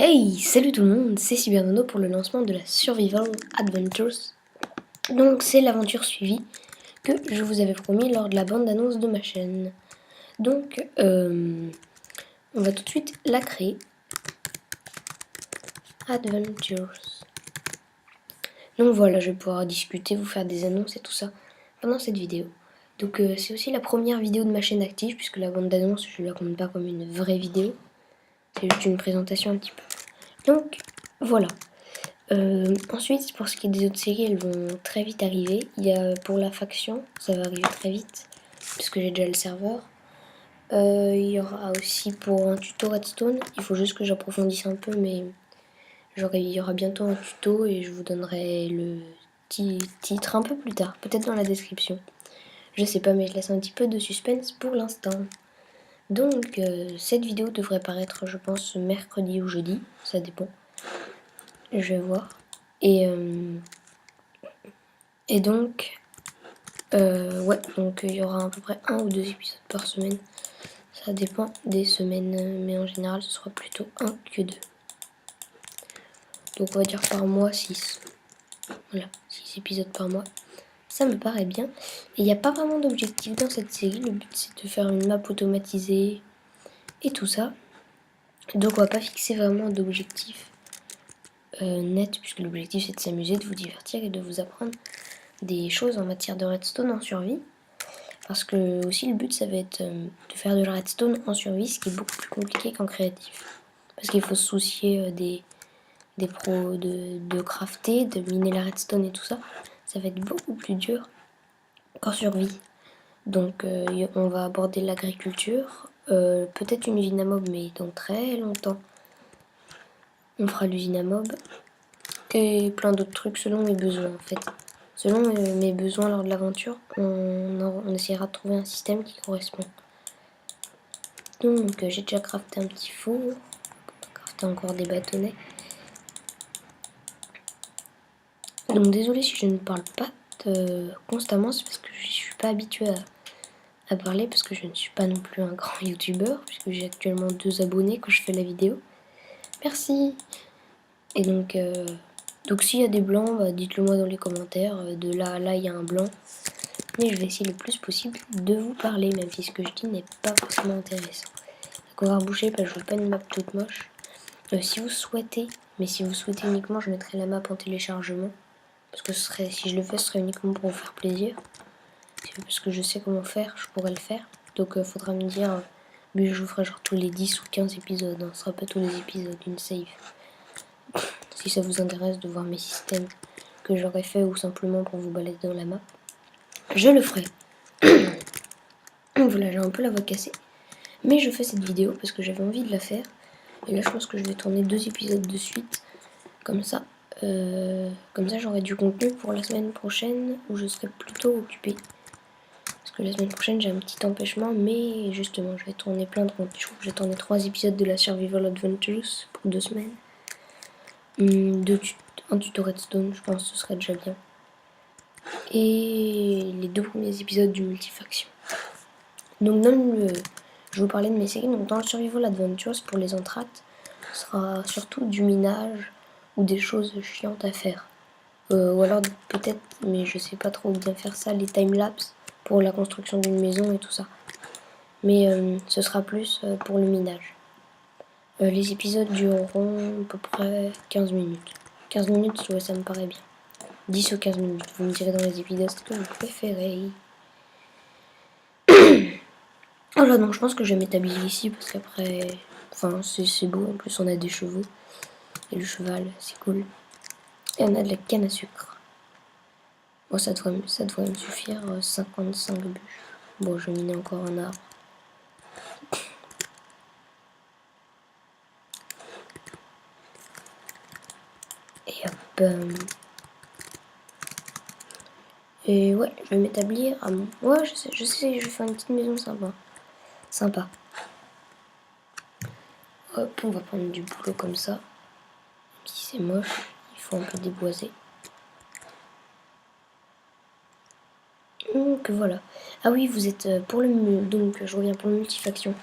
Hey, salut tout le monde, c'est Cybernono pour le lancement de la Survival Adventures. Donc c'est l'aventure suivie que je vous avais promis lors de la bande-annonce de ma chaîne. Donc on va tout de suite la créer. Adventures. Donc voilà, je vais pouvoir discuter, vous faire des annonces et tout ça pendant cette vidéo. Donc c'est aussi la première vidéo de ma chaîne active puisque la bande-annonce je la compte pas comme une vraie vidéo. C'est juste une présentation un petit peu. Donc voilà. Ensuite, pour ce qui est des autres séries, elles vont très vite arriver. Il y a pour la faction, ça va arriver très vite, puisque j'ai déjà le serveur. Il y aura aussi pour un tuto Redstone. Il faut juste que j'approfondisse un peu, mais il y aura bientôt un tuto et je vous donnerai le titre un peu plus tard, peut-être dans la description. Je sais pas, mais je laisse un petit peu de suspense pour l'instant. Donc, cette vidéo devrait paraître, je pense, mercredi ou jeudi, ça dépend. Je vais voir. Et donc, ouais, donc il y aura à peu près 1 ou 2 épisodes par semaine. Ça dépend des semaines, mais en général ce sera plutôt 1 que 2. Donc on va dire par mois 6. Voilà, 6 épisodes par mois. Ça me paraît bien. Et il n'y a pas vraiment d'objectif dans cette série. Le but c'est de faire une map automatisée et tout ça. Donc on va pas fixer vraiment d'objectif net, puisque l'objectif c'est de s'amuser, de vous divertir et de vous apprendre des choses en matière de redstone en survie. Parce que aussi le but ça va être de faire de la redstone en survie, ce qui est beaucoup plus compliqué qu'en créatif. Parce qu'il faut se soucier des pros de crafter, de miner la redstone et tout ça. Ça va être beaucoup plus dur qu'en survie. Donc on va aborder l'agriculture, peut-être une usine à mob, mais dans très longtemps. On fera l'usine à mob et plein d'autres trucs selon mes besoins en fait. Selon mes besoins lors de l'aventure, on essaiera de trouver un système qui correspond. Donc j'ai déjà crafté un petit four, on va crafter encore des bâtonnets. Donc désolé si je ne parle pas constamment, c'est parce que je suis pas habituée à parler, parce que je ne suis pas non plus un grand youtubeur, puisque j'ai actuellement 2 abonnés quand je fais la vidéo. Merci. Et donc s'il y a des blancs, bah, dites-le moi dans les commentaires, de là à là il y a un blanc. Mais je vais essayer le plus possible de vous parler, même si ce que je dis n'est pas forcément intéressant. Donc on va reboucher parce que je veux pas une map toute moche. Si vous souhaitez, mais si vous souhaitez uniquement, je mettrai la map en téléchargement. Parce que si je le fais, ce serait uniquement pour vous faire plaisir. Parce que je sais comment faire, je pourrais le faire. Donc faudra me dire, mais je vous ferai genre tous les 10 ou 15 épisodes. Hein. Ce sera pas tous les épisodes d'une save. Si ça vous intéresse de voir mes systèmes que j'aurais fait ou simplement pour vous balader dans la map, je le ferai. Voilà, j'ai un peu la voix cassée. Mais je fais cette vidéo parce que j'avais envie de la faire. Et là, je pense que je vais tourner 2 épisodes de suite. Comme ça j'aurai du contenu pour la semaine prochaine où je serai plutôt occupée. Parce que la semaine prochaine, j'ai un petit empêchement. Mais justement, je vais tourner plein de contenu. Je crois que je vais tourner 3 épisodes de la Survival Adventures pour 2 semaines. Un tuto Redstone, je pense que ce serait déjà bien. Et les 2 premiers épisodes du multifaction. Donc je vais vous parler de mes séries. Donc dans le Survival Adventures, pour les entractes, ce sera surtout du minage ou des choses chiantes à faire. Ou alors peut-être, mais je sais pas trop bien faire ça, les timelapse pour la construction d'une maison et tout ça. Mais ce sera plus pour le minage. Les épisodes dureront à peu près 15 minutes. 15 minutes, ouais, ça me paraît bien. 10 ou 15 minutes, vous me direz dans les épisodes ce que vous préférez. Voilà, donc je pense que je vais m'établir ici parce qu'après, enfin c'est beau, en plus on a des chevaux. Et le cheval, c'est cool. Et on a de la canne à sucre. Bon, ça devrait me suffire, 55 bûches. Bon, je vais miner encore un arbre. Et hop. Et ouais, je vais m'établir à mon... Ouais, je sais, je vais faire une petite maison sympa. Hop, on va prendre du boulot comme ça. Même si c'est moche, il faut un peu déboiser. Donc voilà. Ah oui, vous êtes pour le... Donc je reviens pour le multifaction.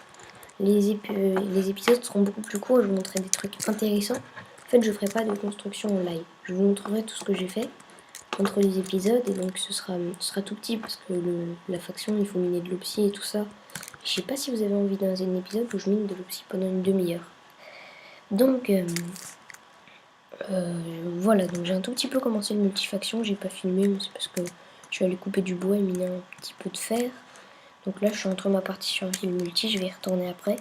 les épisodes seront beaucoup plus courts, je vous montrerai des trucs intéressants. En fait, je ferai pas de construction en live. Je vous montrerai tout ce que j'ai fait entre les épisodes, et donc ce sera tout petit parce que la faction, il faut miner de l'opsie et tout ça. Je sais pas si vous avez envie d'un épisode où je mine de l'opsie pendant une demi-heure. Donc voilà, donc j'ai un tout petit peu commencé le multifaction, j'ai pas filmé, mais c'est parce que je suis allée couper du bois et miner un petit peu de fer. Donc là, je suis entre ma partie sur ville multi, je vais y retourner après.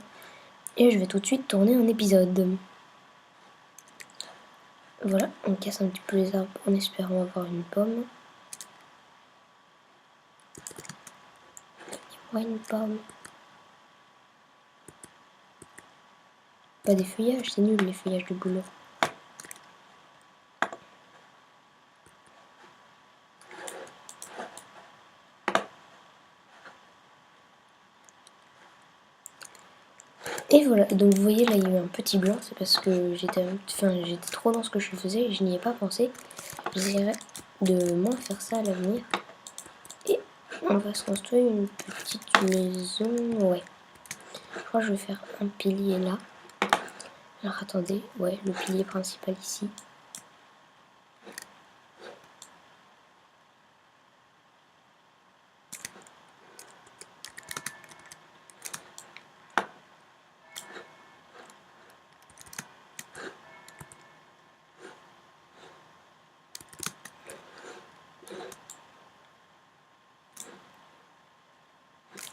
Et je vais tout de suite tourner un épisode. Voilà, on casse un petit peu les arbres en espérant avoir une pomme. Ouais, une pomme. Pas des feuillages, c'est nul les feuillages de boulot. Et voilà, donc vous voyez là il y a eu un petit blanc, c'est parce que j'étais trop dans ce que je faisais et je n'y ai pas pensé. J'essaierai de moins faire ça à l'avenir. Et on va se construire une petite maison, ouais. Je crois que je vais faire un pilier là. Alors attendez, ouais, le pilier principal ici.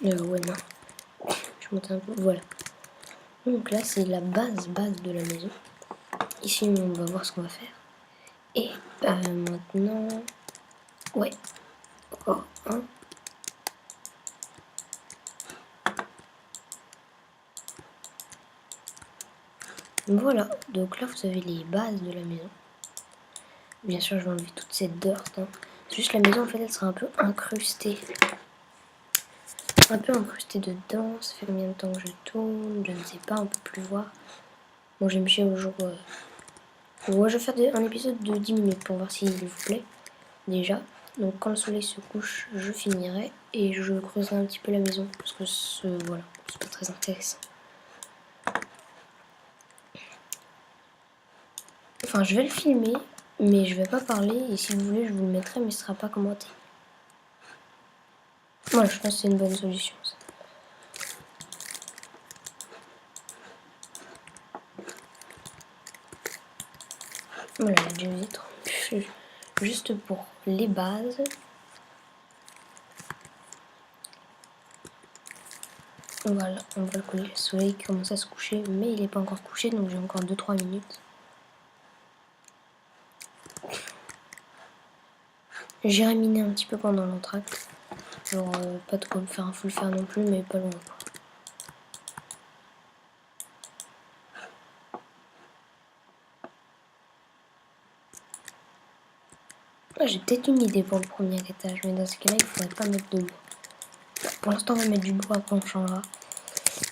Ouais, non. Je monte un peu, voilà. Donc là, c'est la base de la maison. Ici, on va voir ce qu'on va faire. Et maintenant... Ouais. Encore un. Voilà. Donc là, vous avez les bases de la maison. Bien sûr, je vais enlever toute cette dirt. Hein. Juste la maison, en fait, elle sera un peu incrustée. Un peu incrustée dedans. Ça fait combien de temps que je tourne? Je ne sais pas, on peut plus voir. Bon, j'ai mis au jour... Ouais, je vais faire un épisode de 10 minutes pour voir s'il vous plaît. Déjà. Donc quand le soleil se couche, je finirai. Et je creuserai un petit peu la maison. Parce que voilà, c'est pas très intéressant. Enfin, je vais le filmer, mais je vais pas parler. Et si vous voulez, je vous le mettrai, mais ce sera pas commenté. Voilà, je pense que c'est une bonne solution, ça. Voilà, la deux vitres. Juste pour les bases. Voilà, on va le coller. Le soleil commence à se coucher, mais il n'est pas encore couché, donc j'ai encore 2-3 minutes. J'irai miner un petit peu pendant l'entracte. Genre, pas de quoi me faire un full fer non plus, mais pas loin, quoi. Ah, j'ai peut-être une idée pour le premier étage, mais dans ce cas-là, il faudrait pas mettre de bois. Pour l'instant, on va mettre du bois, après on changera.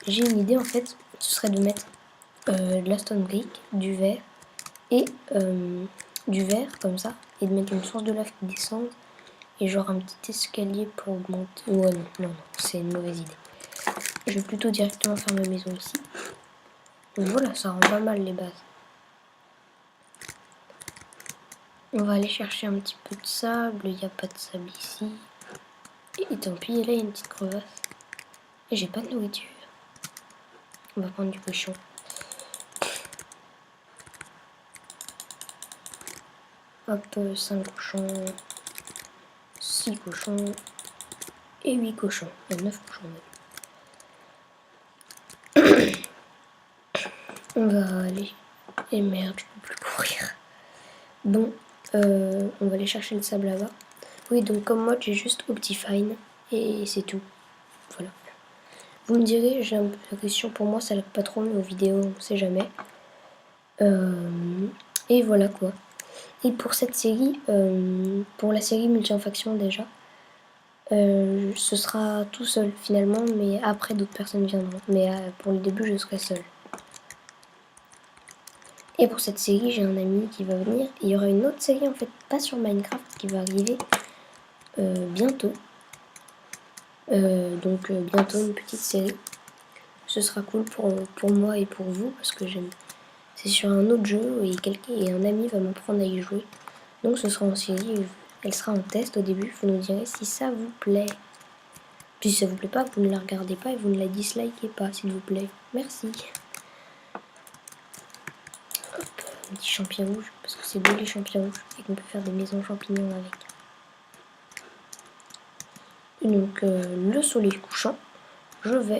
J'ai une idée, en fait, ce serait de mettre de la stone brick, du verre, et du verre, comme ça, et de mettre une source de lave qui descende, et genre un petit escalier pour augmenter... Ouais, non, c'est une mauvaise idée. Je vais plutôt directement faire ma maison ici. Donc voilà, ça rend pas mal les bases. On va aller chercher un petit peu de sable, il n'y a pas de sable ici. Et tant pis, là il y a une petite crevasse. Et j'ai pas de nourriture. On va prendre du cochon. Hop, 5 cochons, 6 cochons et 8 cochons. Il y a 9 cochons même. On va aller... Et merde, je peux plus courir. Bon, on va aller chercher le sable là-bas. Oui, donc comme moi, j'ai juste Optifine et c'est tout. Voilà. Vous me direz, j'ai un peu la question pour moi, ça lag pas trop nos vidéos, on sait jamais. Et voilà quoi. Et pour cette série, pour la série multi en faction déjà, ce sera tout seul finalement, mais après d'autres personnes viendront. Mais pour le début, je serai seule. Et pour cette série, j'ai un ami qui va venir. Il y aura une autre série en fait, pas sur Minecraft, qui va arriver bientôt. Donc bientôt une petite série ce sera cool pour moi et pour vous parce que j'aime. C'est sur un autre jeu et un ami va m'apprendre à y jouer. Donc ce sera en série, elle sera en test au début, vous nous direz si ça vous plaît. Puis si ça vous plaît pas, vous ne la regardez pas et vous ne la dislikez pas s'il vous plaît. Merci. Hop, un petit champignon rouge, parce que c'est beau les champignons rouges et qu'on peut faire des maisons champignons avec. Et donc le soleil couchant, je vais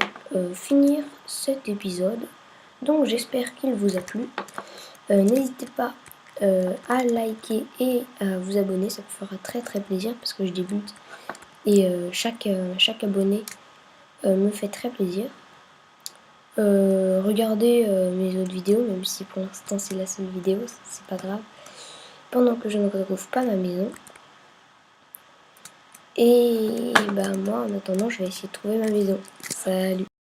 finir cet épisode. Donc j'espère qu'il vous a plu. N'hésitez pas à liker et à vous abonner, ça me fera très très plaisir parce que je débute et chaque abonné me fait très plaisir. Regardez mes autres vidéos, même si pour l'instant c'est la seule vidéo, c'est pas grave. Pendant que je ne retrouve pas ma maison. Et bah moi en attendant je vais essayer de trouver ma maison. Salut!